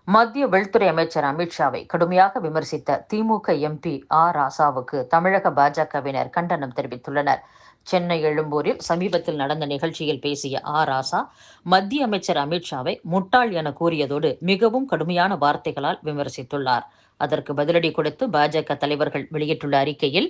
மத்திய உள்துறை அமைச்சர் அமித்ஷாவை கடுமையாக விமர்சித்த திமுக எம்பி ராசாவுக்கு தமிழக பாஜகவினர் கண்டனம் தெரிவித்துள்ளனர். சென்னை எழும்பூரில் சமீபத்தில் நடந்த நிகழ்ச்சியில் பேசிய ராசா மத்திய அமைச்சர் அமித்ஷாவை முட்டாள் என கூறியதோடு மிகவும் கடுமையான வார்த்தைகளால் விமர்சித்துள்ளார். அதற்கு பதிலடி கொடுத்து பாஜக தலைவர்கள் வெளியிட்டுள்ள அறிக்கையில்,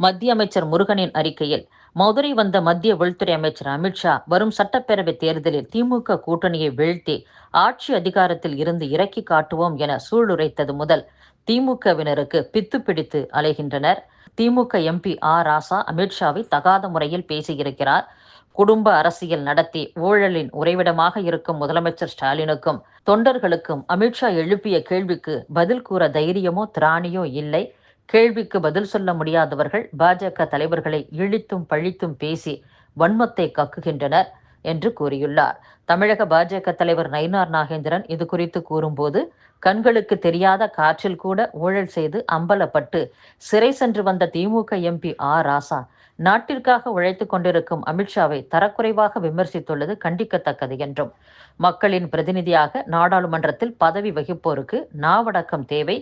மத்திய அமைச்சர் முருகனின் அறிக்கையில், மதுரை வந்த மத்திய உள்துறை அமைச்சர் அமித்ஷா வரும் சட்டப்பேரவை தேர்தலில் திமுக கூட்டணியை வீழ்த்தி ஆட்சி அதிகாரத்தில் இருந்து இறக்கி காட்டுவோம் என சூளுரைத்தது முதல் திமுகவினருக்கு பித்து பிடித்து அலைகின்றனர். திமுக எம்பி ராசா அமித்ஷாவை தகாத முறையில் பேசியிருக்கிறார். குடும்ப அரசியல் நடத்தி ஊழலின் உறைவிடமாக இருக்கும் முதலமைச்சர் ஸ்டாலினுக்கும் தொண்டர்களுக்கும் அமித்ஷா எழுப்பிய கேள்விக்கு பதில் கூற தைரியமோ திராணியோ இல்லை. கேள்விக்கு பதில் சொல்ல முடியாதவர்கள் பாஜக தலைவர்களை இழித்தும் பழித்தும் பேசி வன்மத்தை கக்குகின்றனர் என்று கூறியுள்ளார். தமிழக பாஜக தலைவர் நயினார் நாகேந்திரன் இது குறித்து கூறும்போது, கண்களுக்கு தெரியாத காற்றில் கூட ஊழல் செய்து அம்பலப்பட்டு சிறை சென்று வந்த திமுக எம்பி ராசா நாட்டிற்காக உழைத்துக் கொண்டிருக்கும் அமித்ஷாவை தரக்குறைவாக விமர்சித்துள்ளது கண்டிக்கத்தக்கது என்றும், மக்களின் பிரதிநிதியாக நாடாளுமன்றத்தில் பதவி வகிப்போருக்கு நாவடக்கம் தேவை.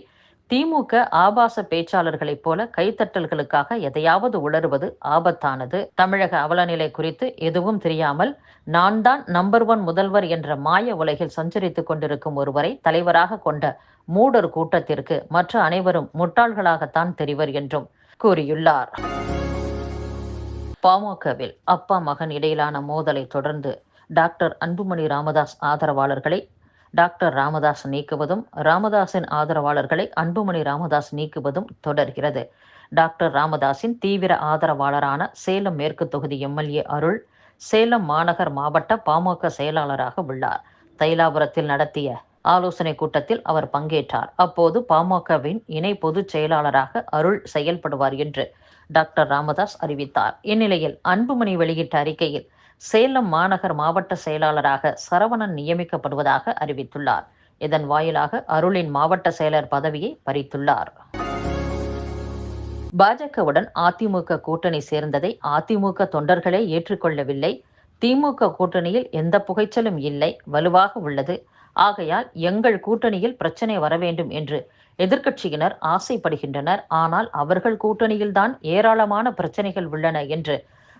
திமுக ஆபாச பேச்சாளர்களைப் போல கைத்தட்டல்களுக்காக எதையாவது உளறுவது ஆபத்தானது. தமிழக அவலநிலை குறித்து எதுவும் தெரியாமல் நான் தான் நம்பர் 1 முதல்வர் என்ற மாய உலகில் சஞ்சரித்துக் கொண்டிருக்கும் ஒருவரை தலைவராக கொண்ட மூடர் கூட்டத்திற்கு மற்ற அனைவரும் முட்டாள்களாகத்தான் தெரிவர் என்றும் கூறியுள்ளார். பாமகவில் அப்பா மகன் இடையிலான மோதலை தொடர்ந்து டாக்டர் அன்புமணி ராமதாஸ் ஆதரவாளர்களை டாக்டர் ராமதாஸ் நீக்குவதும், ராமதாஸின் ஆதரவாளர்களை அன்புமணி ராமதாஸ் நீக்குவதும் தொடர்கிறது. டாக்டர் ராமதாஸின் தீவிர ஆதரவாளரான சேலம் மேற்கு தொகுதி எம்எல்ஏ அருள் சேலம் மாநகர் மாவட்ட பாமக செயலாளராக உள்ளார். தைலாபுரத்தில் நடத்திய ஆலோசனை கூட்டத்தில் அவர் பங்கேற்றார். அப்போது பாமகவின் இணை பொதுச் செயலாளராக அருள் செயல்படுவார் என்று டாக்டர் ராமதாஸ் அறிவித்தார். இந்நிலையில் அன்புமணி வெளியிட்ட அறிக்கையில் சேலம் மாநகர் மாவட்ட செயலாளராக சரவணன் நியமிக்கப்படுவதாக அறிவித்துள்ளார். இதன் வாயிலாக அருளின் மாவட்ட செயலர் பதவியை பறித்துள்ளார். பாஜகவுடன் அதிமுக கூட்டணி சேர்ந்ததை அதிமுக தொண்டர்களே ஏற்றுக்கொள்ளவில்லை. திமுக கூட்டணியில் எந்த புகைச்சலும் இல்லை, வலுவாக உள்ளது. ஆகையால் எங்கள் கூட்டணியில் பிரச்சனை வர வேண்டும் என்று எதிர்க்கட்சியினர் ஆசைப்படுகின்றனர். ஆனால் அவர்கள் கூட்டணியில்தான் ஏராளமான பிரச்சனைகள் உள்ளன என்று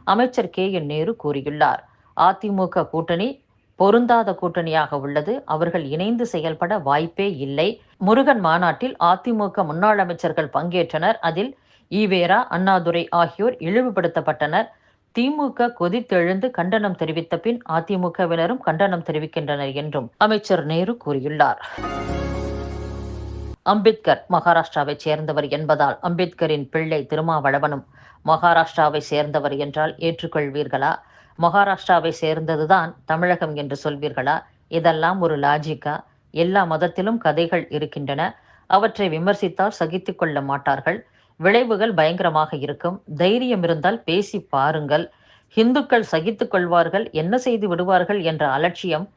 அமைச்சர் KN நேரு கூறியுள்ளார். அதிமுக கூட்டணி பொருந்தாத கூட்டணியாக உள்ளது. அவர்கள் இணைந்து செயல்பட வாய்ப்பே இல்லை. முருகன் மாநாட்டில் அதிமுக முன்னாள் அமைச்சர்கள் பங்கேற்றனர். அதில் ஈவேரா, அண்ணாதுரை ஆகியோர் இழிவுபடுத்தப்பட்டனர். திமுக கொதித்தெழுந்து கண்டனம் தெரிவித்த பின் அதிமுகவினரும் கண்டனம் தெரிவிக்கின்றனர் என்றும் அமைச்சர் நேரு கூறியுள்ளார். அம்பேத்கர் மகாராஷ்டிராவை சேர்ந்தவர் என்பதால் அம்பேத்கரின் பிள்ளை திருமாவளவனும் மகாராஷ்டிராவை சேர்ந்தவர் என்றால் ஏற்றுக்கொள்வீர்களா? மகாராஷ்டிராவை சேர்ந்ததுதான் தமிழகம் என்று சொல்வீர்களா? இதெல்லாம் ஒரு லாஜிக்கா? எல்லா மதத்திலும் கதைகள் இருக்கின்றன. அவற்றை விமர்சித்தால் சகித்து கொள்ள மாட்டார்கள். விளைவுகள் பயங்கரமாக இருக்கும். தைரியம் இருந்தால் பேசி பாருங்கள். இந்துக்கள் சகித்து கொள்வார்கள், என்ன செய்து விடுவார்கள் என்ற அலட்சியம்,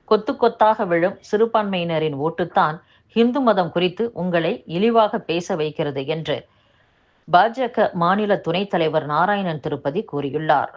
கொத்து கொத்தாக விழும் சிறுபான்மையினரின் ஓட்டுத்தான் இந்து மதம் குறித்து உங்களை இழிவாக பேச வைக்கிறது என்று பாஜக மாநில துணைத் தலைவர் நாராயணன் திருப்பதி கூறியுள்ளார்.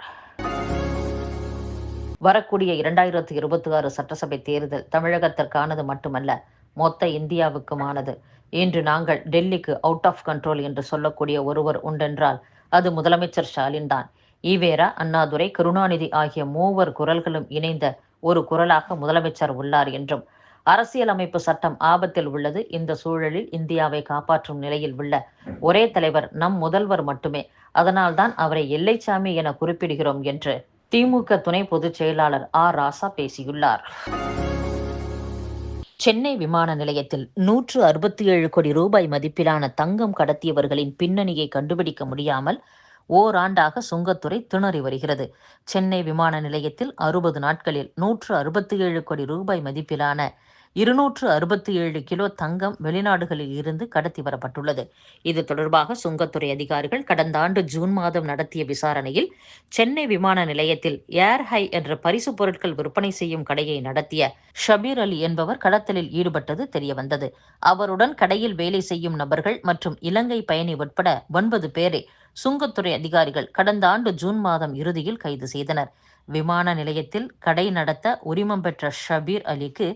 வரக்கூடிய 2026 சட்டசபை தேர்தல் தமிழகத்திற்கானது மட்டுமல்ல, மொத்த இந்தியாவுக்குமானது. இன்று நாங்கள் டெல்லிக்கு அவுட் ஆஃப் கண்ட்ரோல் என்று சொல்லக்கூடிய ஒருவர் உண்டென்றால் அது முதலமைச்சர் ஸ்டாலின் தான். ஈவேரா, அண்ணாதுரை, கருணாநிதி ஆகிய மூவர் குரல்களும் இணைந்த ஒரு குரலாக முதலமைச்சர் உள்ளார் என்றும், அரசியலமைப்பு சட்டம் ஆபத்தில் உள்ளது. இந்த சூழலில் இந்தியாவை காப்பாற்றும் நிலையில் உள்ள ஒரே தலைவர் நம் முதல்வர் மட்டுமே. அதனால்தான் அவரை எல்லைச்சாமி என குறிப்பிடுகிறோம் என்று திமுக துணை பொதுச் செயலாளர் ராசா பேசியுள்ளார். சென்னை விமான நிலையத்தில் 167 கோடி ரூபாய் மதிப்பிலான தங்கம் கடத்தியவர்களின் பின்னணியை கண்டுபிடிக்க முடியாமல் ஓராண்டாக சுங்கத்துறை திணறி வருகிறது. சென்னை விமான நிலையத்தில் 60 நாட்களில் 167 கோடி ரூபாய் மதிப்பிலான 267 கிலோ தங்கம் வெளிநாடுகளில் இருந்து கடத்தி வரப்பட்டுள்ளது. இது தொடர்பாக சுங்கத்துறை அதிகாரிகள் கடந்த ஆண்டு ஜூன் மாதம் நடத்திய விசாரணையில் சென்னை விமான நிலையத்தில் ஏர் ஹை என்ற பரிசு பொருட்கள் விற்பனை செய்யும் கடையை நடத்திய ஷபீர் அலி என்பவர் கடத்தலில் ஈடுபட்டது தெரியவந்தது. அவருடன் கடையில் வேலை செய்யும் நபர்கள் மற்றும் இலங்கை பயணி உட்பட 9 பேரை சுங்கத்துறை அதிகாரிகள் கடந்த ஆண்டு ஜூன் மாதம் இறுதியில் கைது செய்தனர். விமான நிலையத்தில் கடை நடத்த உரிமம் பெற்ற ஷபீர் அலிக்கு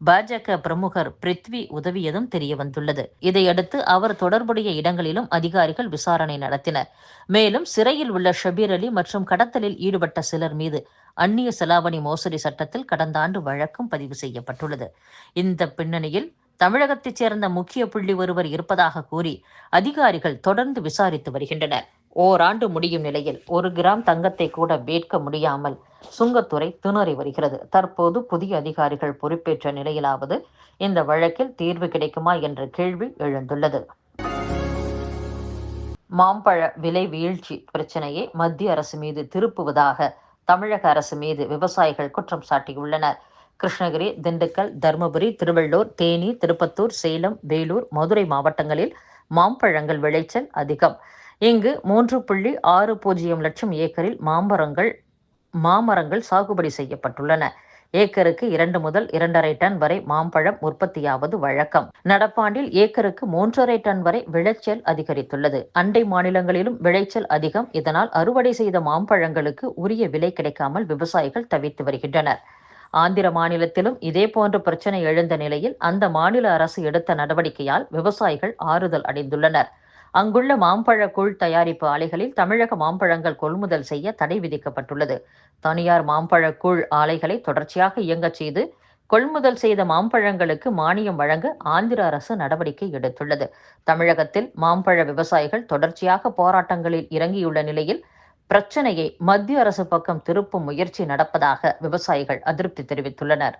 பாஜக பிரமுகர் பிரித்வி உதவியதும் தெரியவந்துள்ளது. இதையடுத்து அவர் தொடர்புடைய இடங்களிலும் அதிகாரிகள் விசாரணை நடத்தினர். மேலும் சிறையில் உள்ள ஷபீர் அலி மற்றும் கடத்தலில் ஈடுபட்ட சிலர் மீது அந்நிய செலாவணி மோசடி சட்டத்தில் கடந்த ஆண்டு வழக்கும் பதிவு செய்யப்பட்டுள்ளது. இந்த பின்னணியில் தமிழகத்தைச் சேர்ந்த முக்கிய புள்ளி ஒருவர் இருப்பதாக கூறி அதிகாரிகள் தொடர்ந்து விசாரித்து வருகின்றனர். ஓராண்டு முடியும் நிலையில் 1 கிராம் தங்கத்தை கூட மீட்க முடியாமல் சுங்கத்துறை திணறி வருகிறது. தற்போது புதிய அதிகாரிகள் பொறுப்பேற்ற நிலையிலாவது இந்த வழக்கில் தீர்வு கிடைக்குமா என்ற கேள்வி எழுந்துள்ளது. மாம்பழ விலை வீழ்ச்சி பிரச்சனையை மத்திய அரசு மீது திருப்புவதாக தமிழக அரசு மீது விவசாயிகள் குற்றம் சாட்டியுள்ளனர். கிருஷ்ணகிரி, திண்டுக்கல், தருமபுரி, திருவள்ளூர், தேனி, திருப்பத்தூர், சேலம், வேலூர், மதுரை மாவட்டங்களில் மாம்பழங்கள் விளைச்சல் அதிகம். இங்கு 3.60 லட்சம் ஏக்கரில் மாமரங்கள் சாகுபடி செய்யப்பட்டுள்ளன. ஏக்கருக்கு 2 முதல் 2.5 டன் வரை மாம்பழம் உற்பத்தியாவது வழக்கம். நடப்பாண்டில் ஏக்கருக்கு 3.5 டன் வரை விளைச்சல் அதிகரித்துள்ளது. அண்டை மாநிலங்களிலும் விளைச்சல் அதிகம். இதனால் அறுவடை செய்த மாம்பழங்களுக்கு உரிய விலை கிடைக்காமல் விவசாயிகள் தவித்து வருகின்றனர். ஆந்திர மாநிலத்திலும் இதேபோன்ற பிரச்சனை எழுந்த நிலையில் அந்த மாநில அரசு எடுத்த நடவடிக்கையால் விவசாயிகள் ஆறுதல் அடைந்துள்ளனர். அங்குள்ள மாம்பழ கூழ் தயாரிப்பு ஆலைகளில் தமிழக மாம்பழங்கள் கொள்முதல் செய்ய தடை விதிக்கப்பட்டுள்ளது. தனியார் மாம்பழ கூழ் ஆலைகளை தொடர்ச்சியாக இயங்கச் செய்து கொள்முதல் செய்த மாம்பழங்களுக்கு மானியம் வழங்க ஆந்திர அரசு நடவடிக்கை எடுத்துள்ளது. தமிழகத்தில் மாம்பழ விவசாயிகள் தொடர்ச்சியாக போராட்டங்களில் இறங்கியுள்ள நிலையில் பிரச்சனையை மத்திய அரசு பக்கம் திருப்பும் முயற்சி நடப்பதாக விவசாயிகள் அதிருப்தி தெரிவித்துள்ளனர்.